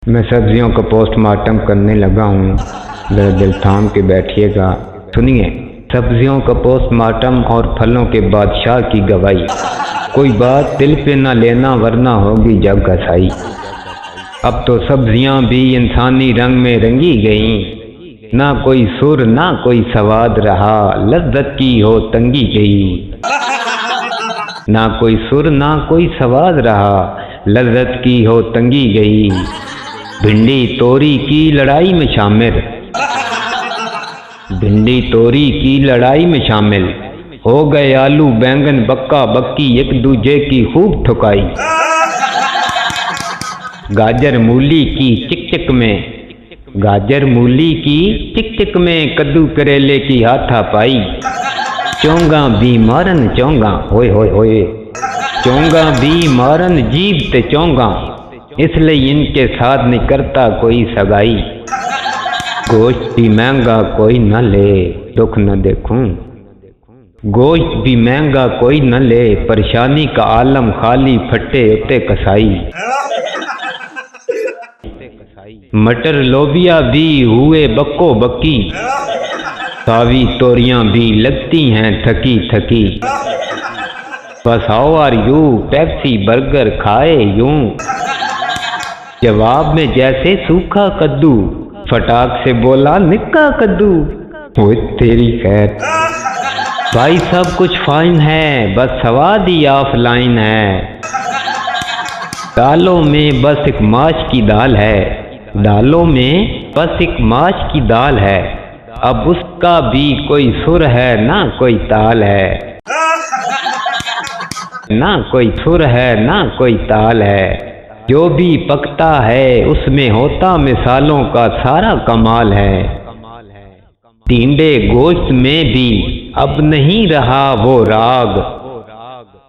میں سبزیوں کا پوسٹ مارٹم کرنے لگا ہوں، ذرا دل تھام کے بیٹھیے گا۔ سنیے، سبزیوں کا پوسٹ مارٹم اور پھلوں کے بادشاہ کی گواہی۔ کوئی بات دل پہ نہ لینا ورنہ ہوگی جگ گھسائی۔ اب تو سبزیاں بھی انسانی رنگ میں رنگی گئیں، نہ کوئی سر نہ کوئی سواد رہا، لذت کی ہو تنگی گئی۔ نہ کوئی سر نہ کوئی سواد رہا، لذت کی ہو تنگی گئی۔ بھنڈی توری کی لڑائی میں شامل، بھنڈی توری کی لڑائی میں شامل، ہو گئے آلو بینگن بکا بکی ایک دوجے کی خوب ٹھکائی۔ گاجر مولی کی چک چک میں، گاجر مولی کی چک چک میں، کدو کریلے کی ہاتھا پائی۔ چونگا بھی مارن چونگا، ہوئے ہوئے ہوئے، چونگا بھی مارن جیب تے چونگا، اس لیے ان کے ساتھ نہیں کرتا کوئی سگائی۔ گوشت بھی مہنگا کوئی نہ لے، دکھ نہ دیکھوں، گوشت بھی مہنگا کوئی نہ لے، پریشانی کا عالم خالی پھٹے اتے کسائی۔ مٹر لوبیا بھی ہوئے بکو بکی، ساوی توریاں بھی لگتی ہیں تھکی تھکی۔ بس how are you, Pepsi burger کھائے یوں، جواب میں جیسے سوکھا کدو، فٹاک سے بولا نکا کدو۔ وہ تیری خیر بھائی، سب کچھ فائن ہے، بس سواد ہی آف لائن ہے۔ دالوں میں بس ایک ماش کی دال ہے، دالوں میں بس ایک ماش کی دال ہے، اب اس کا بھی کوئی سر ہے نہ کوئی تال ہے، نہ کوئی سر ہے نہ کوئی تال ہے۔ جو بھی پکتا ہے اس میں ہوتا مثالوں کا سارا کمال ہے۔ ٹینڈے گوشت میں بھی اب نہیں رہا وہ راگ،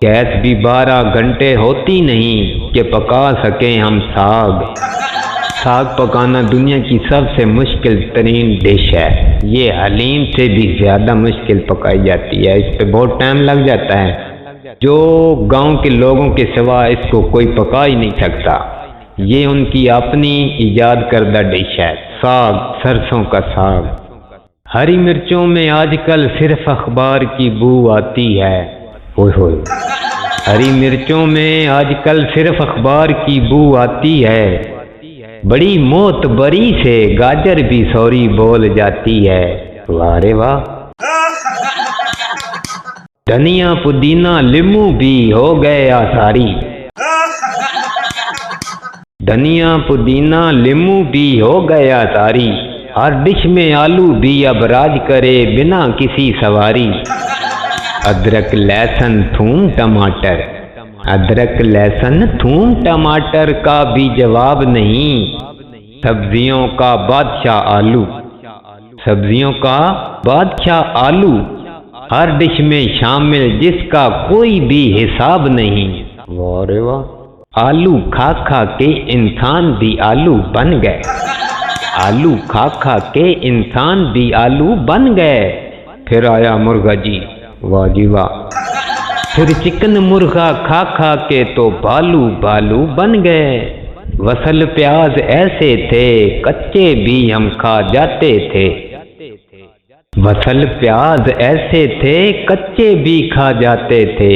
گیس بھی 12 گھنٹے ہوتی نہیں کہ پکا سکیں ہم ساگ۔ ساگ پکانا دنیا کی سب سے مشکل ترین ڈش ہے، یہ حلیم سے بھی زیادہ مشکل پکائی جاتی ہے، اس پہ بہت ٹائم لگ جاتا ہے، جو گاؤں کے لوگوں کے سوا اس کو کوئی پکا ہی نہیں سکتا، یہ ان کی اپنی ایجاد کردہ ڈش ہے۔ ساگ، سرسوں کا ساگ۔ ہری مرچوں میں آج کل صرف اخبار کی بو آتی ہے، ہوئے ہوئے، ہری مرچوں میں آج کل صرف اخبار کی بو آتی ہے، بڑی موت بری سے گاجر بھی سوری بول جاتی ہے۔ واہ رے واہ۔ دھنیا پودینہ لیمو بھی ہو گئے آثاری، دھنیا پودینہ لیمو بھی ہو گئے آثاری، ہر ڈش میں آلو بھی اب راج کرے بنا کسی سواری۔ ادرک لہسن تھوم ٹماٹر، ادرک لہسن تھوم ٹماٹر کا بھی جواب نہیں، سبزیوں کا بادشاہ آلو، سبزیوں کا بادشاہ آلو، ہر ڈش میں شامل جس کا کوئی بھی حساب نہیں۔ واہ رے واہ۔ آلو کھا کھا کے انسان بھی آلو بن گئے، آلو کھا کھا کے انسان بھی آلو بن گئے۔ پھر آیا مرغا جی، واہ جی واہ، پھر چکن مرغا کھا کھا کے تو بھالو بھالو بن گئے۔ وصل پیاز ایسے تھے کچے بھی ہم کھا جاتے تھے، وصل پیاز ایسے تھے کچے بھی کھا جاتے تھے،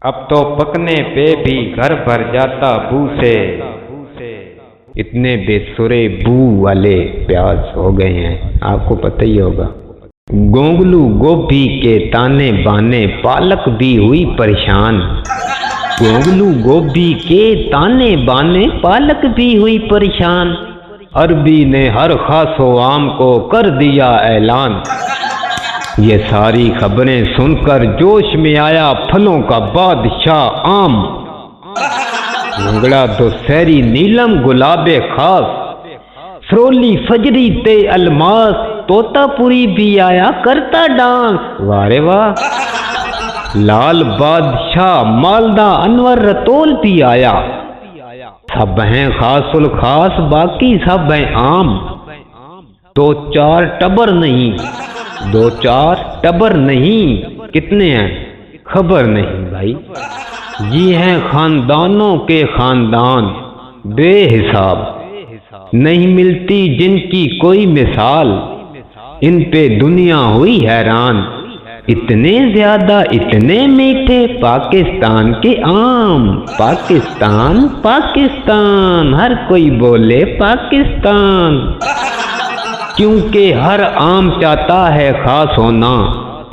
اب تو پکنے پہ بھی گھر بھر جاتا بو سے۔ اتنے بے سرے بو والے پیاز ہو گئے ہیں، آپ کو پتہ ہی ہوگا۔ گونگلو گوبھی کے تانے بانے پالک بھی ہوئی پریشان، گونگلو گوبھی کے تانے بانے پالک بھی ہوئی پریشان، عربی نے ہر خاص و عام کو کر دیا اعلان۔ یہ ساری خبریں سن کر جوش میں آیا پھلوں کا بادشاہ آم، لنگڑا دو سہری نیلم گلاب خاص، سرولی فجری تے الماس، توتا پوری بھی آیا کرتا ڈانس۔ واہ رے واہ۔ لال بادشاہ مالدہ انور رتول بھی آیا، سب ہیں خاص الخاص باقی سب ہیں عام، دو چار ٹبر نہیں، دو چار ٹبر نہیں، کتنے ہیں خبر نہیں بھائی، یہ ہیں خاندانوں کے خاندان بے حساب۔ نہیں ملتی جن کی کوئی مثال، ان پہ دنیا ہوئی حیران، اتنے زیادہ اتنے میٹھے پاکستان کے آم، پاکستان پاکستان ہر کوئی بولے پاکستان، کیونکہ ہر آم چاہتا ہے خاص ہونا،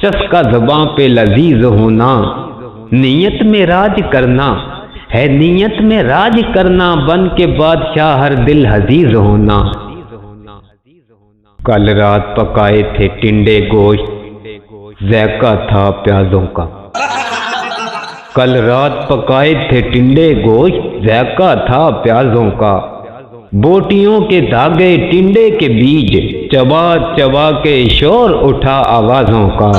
چسکا زباں پہ لذیذ ہونا، نیت میں راج کرنا ہے، نیت میں راج کرنا، بن کے بادشاہ ہر دل عزیز ہونا۔ کل رات پکائے تھے ٹنڈے گوشت، ذائقہ تھا پیازوں کا، کل رات پکائے تھے ٹنڈے گوشت، ذائقہ تھا پیازوں کا، بوٹیوں کے دھاگے ٹنڈے کے بیج، چبا چبا کے شور اٹھا آوازوں کا۔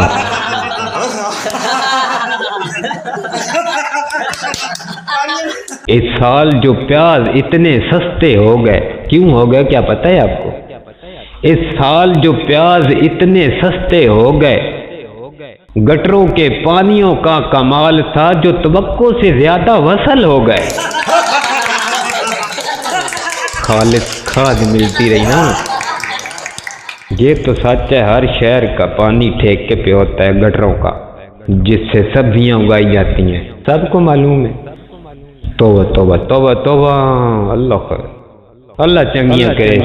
اس سال جو پیاز اتنے سستے ہو گئے، کیوں ہو گئے کیا پتہ ہے آپ کو؟ اس سال جو پیاز اتنے سستے ہو گئے، گٹروں کے پانیوں کا کمال تھا جو توقع سے زیادہ وصل ہو گئے۔ خالص کھاد ملتی رہی نا، یہ تو سچ ہے، ہر شہر کا پانی ٹھیکے پہ ہوتا ہے گٹروں کا، جس سے سبزیاں اگائی جاتی ہیں، سب کو معلوم ہے۔ توبہ توبہ توبہ توبہ، اللہ خیر، اللہ چنگیاں کرے۔